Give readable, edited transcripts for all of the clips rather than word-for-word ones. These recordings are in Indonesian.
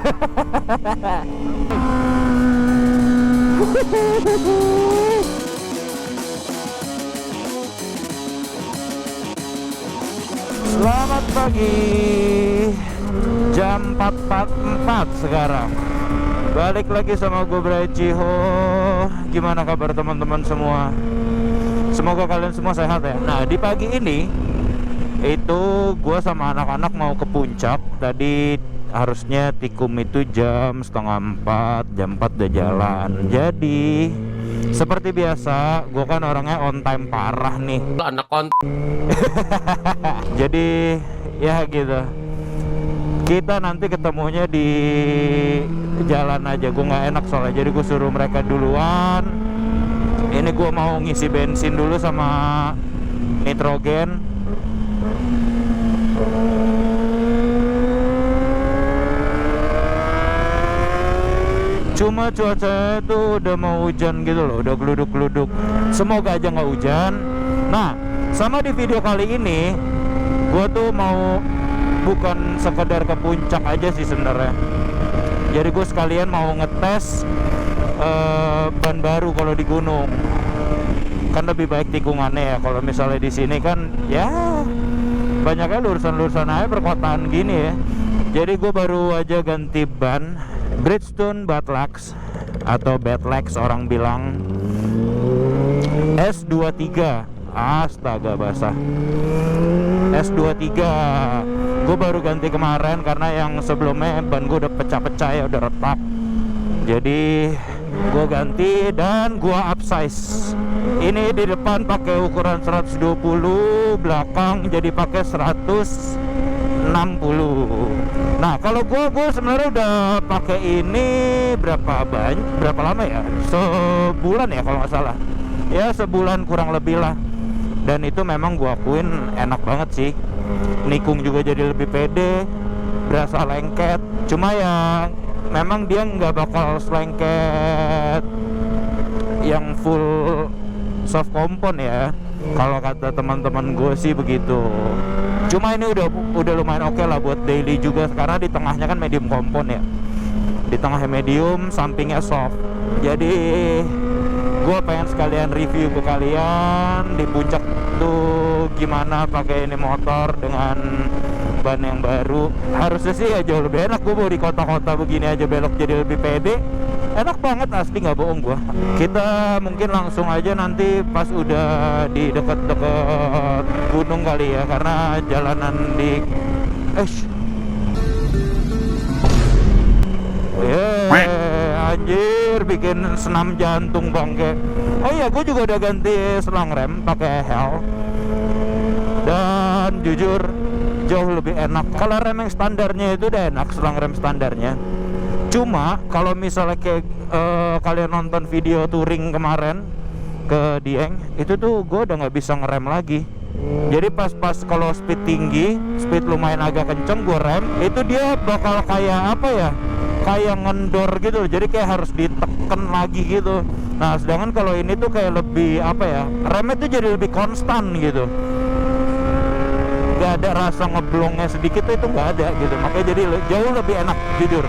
Selamat pagi, jam 4.44 sekarang. Balik lagi sama gue Bray Ciho. Gimana kabar teman-teman semua? Semoga kalian semua sehat ya. Nah, di pagi ini itu gue sama anak-anak mau ke puncak. Tadi harusnya tikum itu jam 3:30, jam 4 udah jalan. Jadi seperti biasa, gue kan orangnya on time parah nih. Anak konten. Jadi ya gitu. Kita nanti ketemunya di jalan aja. Gue nggak enak soalnya. Jadi gue suruh mereka duluan. Ini gue mau ngisi bensin dulu sama nitrogen. Cuma cuaca itu udah mau hujan gitu loh, udah geluduk-geluduk. Semoga aja nggak hujan. Nah, sama di video kali ini, gue tuh mau bukan sekedar ke puncak aja sih sebenarnya. Jadi gue sekalian mau ngetes ban baru kalau di gunung. Kan lebih baik tikungannya ya. Kalau misalnya di sini kan ya banyaknya lurusan-lurusan aja perkotaan gini ya. Jadi gue baru aja ganti ban Bridgestone Badlax atau Badlax orang bilang, S23. Astaga basah, S23. Gue baru ganti kemarin karena yang sebelumnya ban gue udah pecah-pecah ya, udah retak. Jadi gue ganti dan gue upsize. Ini di depan pakai ukuran 120, belakang jadi pakai 160. Nah, kalau gue sebenarnya udah pakai ini berapa lama ya? Sebulan ya kalau nggak salah. Ya sebulan kurang lebih lah. Dan itu memang gue akuin enak banget sih. Nikung juga jadi lebih pede, berasa lengket. Cuma ya memang dia nggak bakal selengket yang full soft compound ya. Kalau kata teman-teman gue sih begitu. Cuma ini udah lumayan oke lah buat daily juga, karena di tengahnya kan medium compound ya. Di tengahnya medium, sampingnya soft. Jadi gue pengen sekalian review ke kalian di puncak tuh gimana pakai ini motor dengan ban yang baru. Harusnya sih ya jauh lebih enak. Gue bawa di kota-kota begini aja belok jadi lebih pede. Enak banget asli, nggak bohong gue. Kita mungkin langsung aja nanti pas udah di deket-deket gunung kali ya, karena jalanan di anjir bikin senam jantung bangke. Oh iya, gue juga udah ganti selang rem pakai Hell. Dan jujur jauh lebih enak. Kalau rem yang standarnya itu udah enak, selang rem standarnya. Cuma kalau misalnya kayak kalian nonton video touring kemarin ke Dieng, itu tuh gue udah nggak bisa ngerem lagi. Jadi pas kalau speed tinggi, speed lumayan agak kenceng, gue rem, itu dia bakal kayak apa ya? Kayak ngendor gitu, jadi kayak harus ditekan lagi gitu. Nah, sedangkan kalau ini tuh kayak lebih apa ya, remnya tuh jadi lebih konstan gitu. Gak ada rasa ngeblongnya sedikit itu nggak ada gitu. Makanya jadi jauh lebih enak jujur.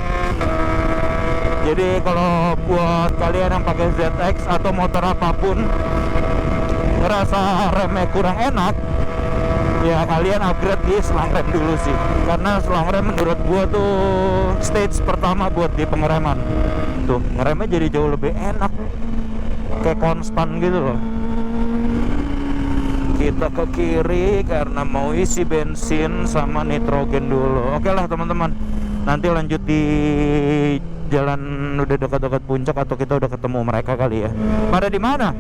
Jadi kalau buat kalian yang pakai ZX atau motor apapun ngerasa remnya kurang enak, ya kalian upgrade di selang rem dulu sih. Karena selang rem menurut gua tuh stage pertama buat di pengereman. Tuh, ngeremnya jadi jauh lebih enak, kayak konstan gitu loh. Kita ke kiri karena mau isi bensin sama nitrogen dulu. Oke lah teman-teman, nanti lanjut di jalan udah dekat-dekat puncak atau kita udah ketemu mereka kali ya. Pada di mana?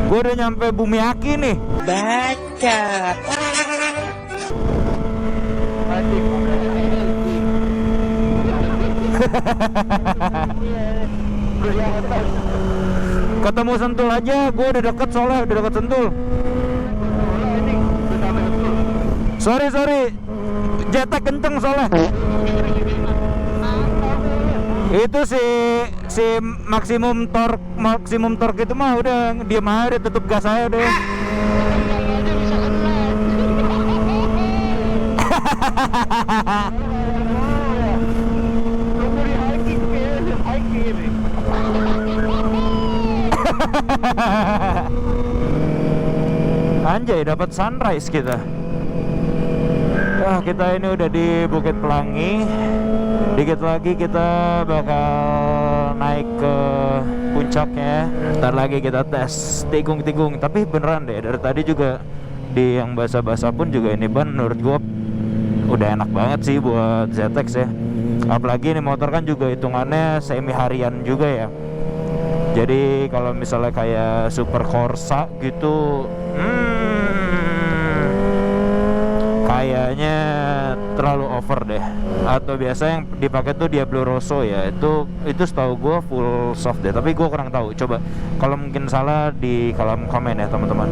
Gue udah nyampe Bumiaki nih. Baca. Ketemu Sentul aja, gue udah deket soalnya, udah deket Sentul. Sorry, jetek kenceng soalnya. Itu si maksimum torque itu mah udah diem aja, tutup gas aja udah. Anjay, dapat sunrise kita. Kita ini udah di Bukit Pelangi. Dikit lagi kita bakal naik ke puncaknya. Ntar lagi kita tes tikung-tikung. Tapi beneran deh, dari tadi juga di yang basah-basah pun juga ini ban menurut gua udah enak banget sih buat ZX ya. Apalagi ini motor kan juga hitungannya semi harian juga ya. Jadi kalau misalnya kayak Super Corsa gitu, kayaknya terlalu over deh. Atau biasa yang dipakai tuh Diablo Rosso ya, itu setahu gue full soft deh, tapi gue kurang tahu. Coba kalau mungkin salah di kolom komen ya teman-teman.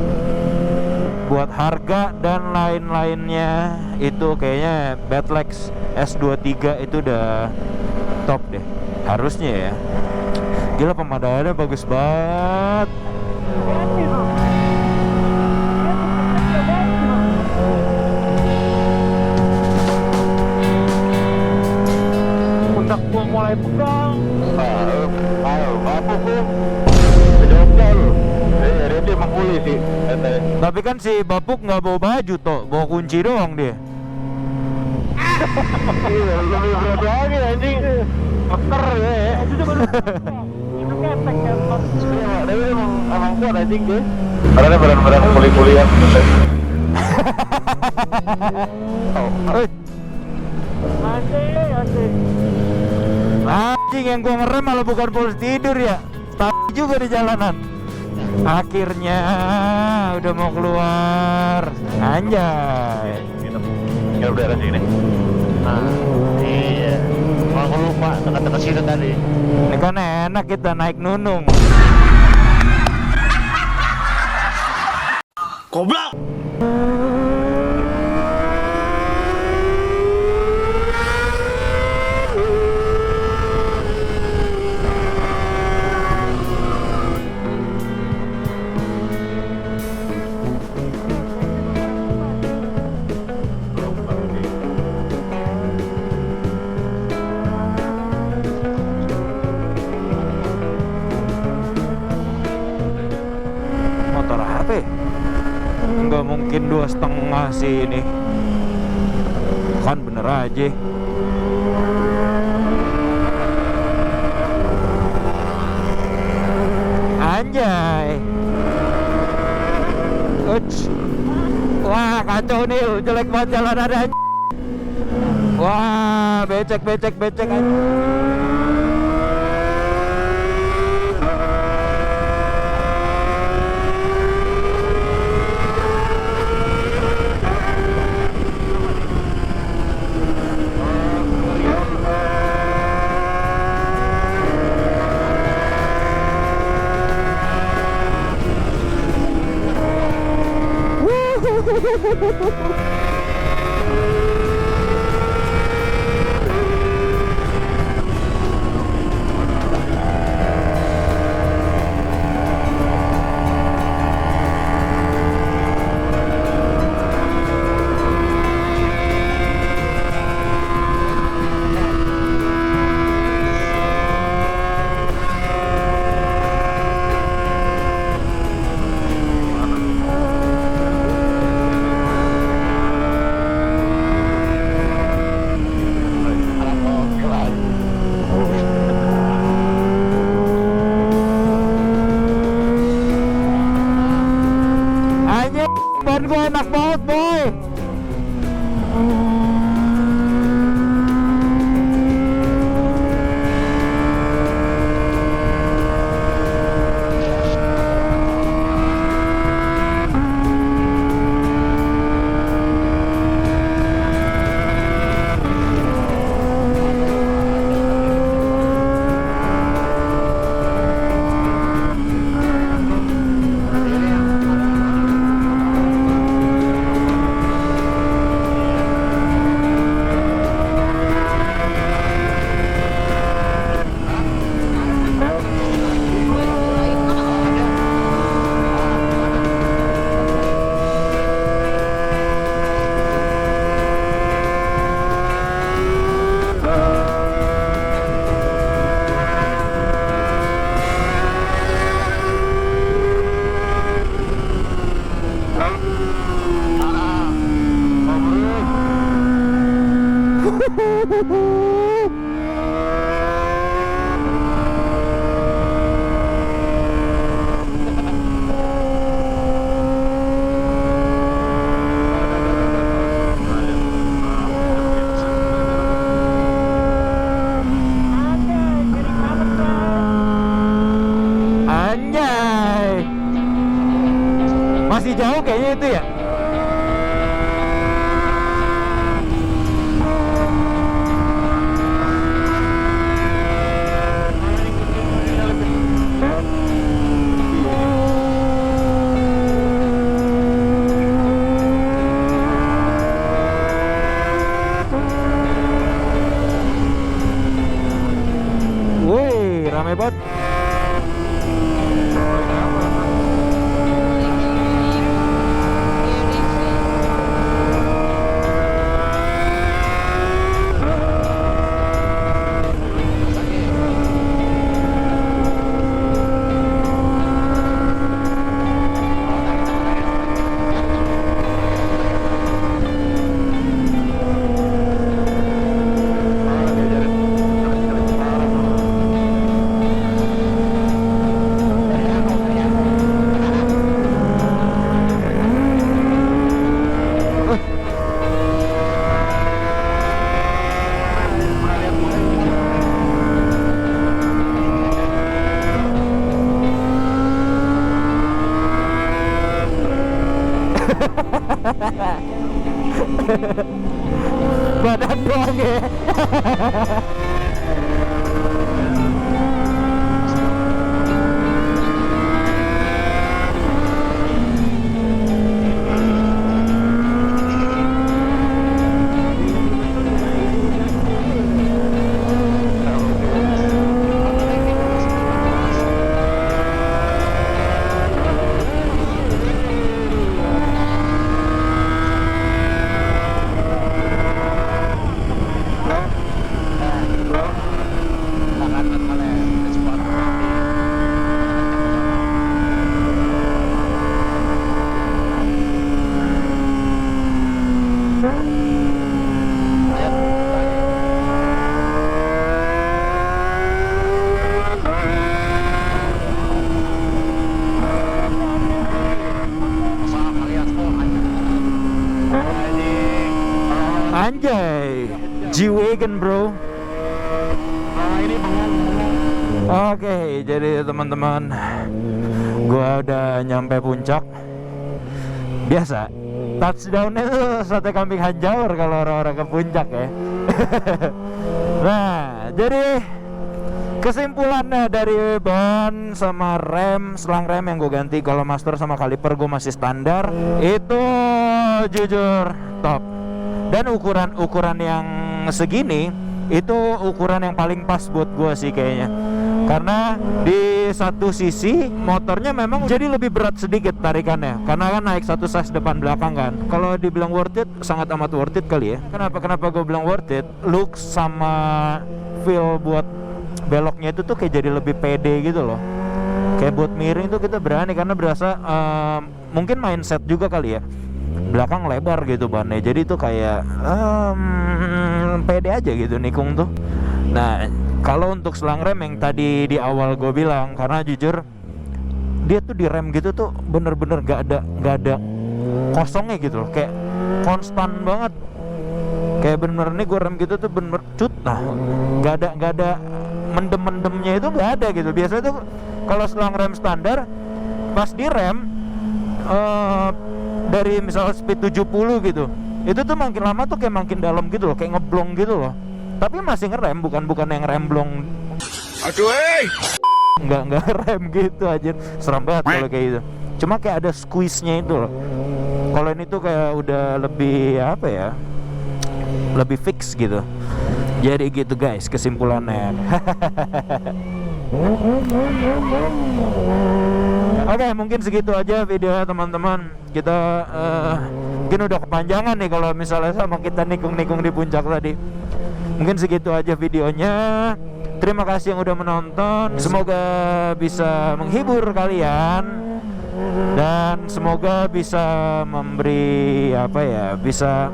Buat harga dan lain-lainnya itu kayaknya Battlex S23 itu udah top deh, harusnya ya. Gila, pemandangannya bagus banget. Pundak gua mulai pegang. Ayo, apa gua? Jodol. Dia emang boleh sih. Tapi kan si Bapuk nggak bawa baju toh, bawa kunci doang dia. Iya, lebih berat lagi anjing. Meter ya. Itu baru. Itu ketek kan. Iya, tapi emang kuat anjing dia. Karena barang-barang puli-puli yang Anjing, yang gua ngerem malah bukan polisi tidur ya. Tapi juga di jalanan. Akhirnya udah mau keluar. Anjay. Kita udah di sini. Nah, iya. Aku lupa tengah-tengah situ tadi. Ini kan enak kita naik nunung. Goblok. Motor apa ya? Nggak mungkin 2,5 sih ini. Kan bener aja. Anjay. Uch. Wah, kacau nih, jelek banget jalanannya. Wah, becek aja. kayaknya itu ya. Wih, rame banget. Badan doang ya. Anjay, G-Wagon bro. Oke, jadi teman-teman, gua udah nyampe puncak. Biasa, touchdownnya tuh sate kambing hanjawar kalau orang-orang ke puncak ya. Nah, jadi kesimpulannya dari ban sama rem, selang rem yang gue ganti, kalau master sama kaliper gue masih standar, itu jujur top. Dan ukuran yang segini itu ukuran yang paling pas buat gue sih kayaknya. Karena di satu sisi motornya memang jadi lebih berat sedikit tarikannya, karena kan naik satu size depan belakang kan. Kalau dibilang worth it, sangat amat worth it kali ya. Kenapa gue bilang worth it? Look sama feel buat beloknya itu tuh kayak jadi lebih pede gitu loh. Kayak buat miring tuh kita berani karena berasa mungkin mindset juga kali ya. Belakang lebar gitu bannya, jadi tuh kayak pede aja gitu nikung tuh. Nah, kalau untuk selang rem yang tadi di awal gue bilang, karena jujur dia tuh di rem gitu tuh bener-bener gak ada kosongnya gitu loh, kayak konstan banget. Kayak bener-bener nih gue rem gitu tuh bener cut. Nah, gak ada mendem-mendemnya itu gak ada gitu. Biasanya tuh kalau selang rem standar pas di rem dari misalnya speed 70 gitu, itu tuh makin lama tuh kayak makin dalam gitu loh, kayak ngeblong gitu loh. Tapi masih ngerem, bukan yang remblong. Aduh, nggak rem gitu aja. Seram banget kalau kayak gitu. Cuma kayak ada squeeze-nya itu loh. Kalau ini tuh kayak udah lebih apa ya? Lebih fix gitu. Jadi gitu guys kesimpulannya. Oke, mungkin segitu aja videonya teman-teman. Kita mungkin udah kepanjangan nih kalau misalnya sama kita nikung-nikung di puncak tadi. Mungkin segitu aja videonya. Terima kasih yang udah menonton. Semoga bisa menghibur kalian dan semoga bisa memberi apa ya, bisa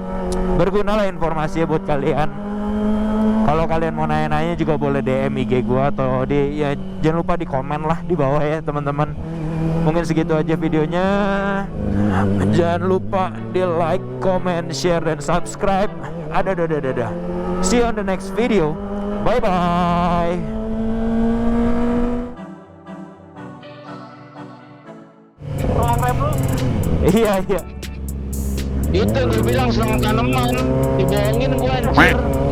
berguna lah informasinya buat kalian. Kalau kalian mau nanya-nanya juga boleh DM IG gua atau ya jangan lupa di komen lah di bawah ya teman-teman. Mungkin segitu aja videonya. Jangan lupa di like, comment, share, dan subscribe. Ada. See you on the next video. Bye bye. Rem lu. Iya. Itu gue bilang selang tanaman, dibohongin gue anjir.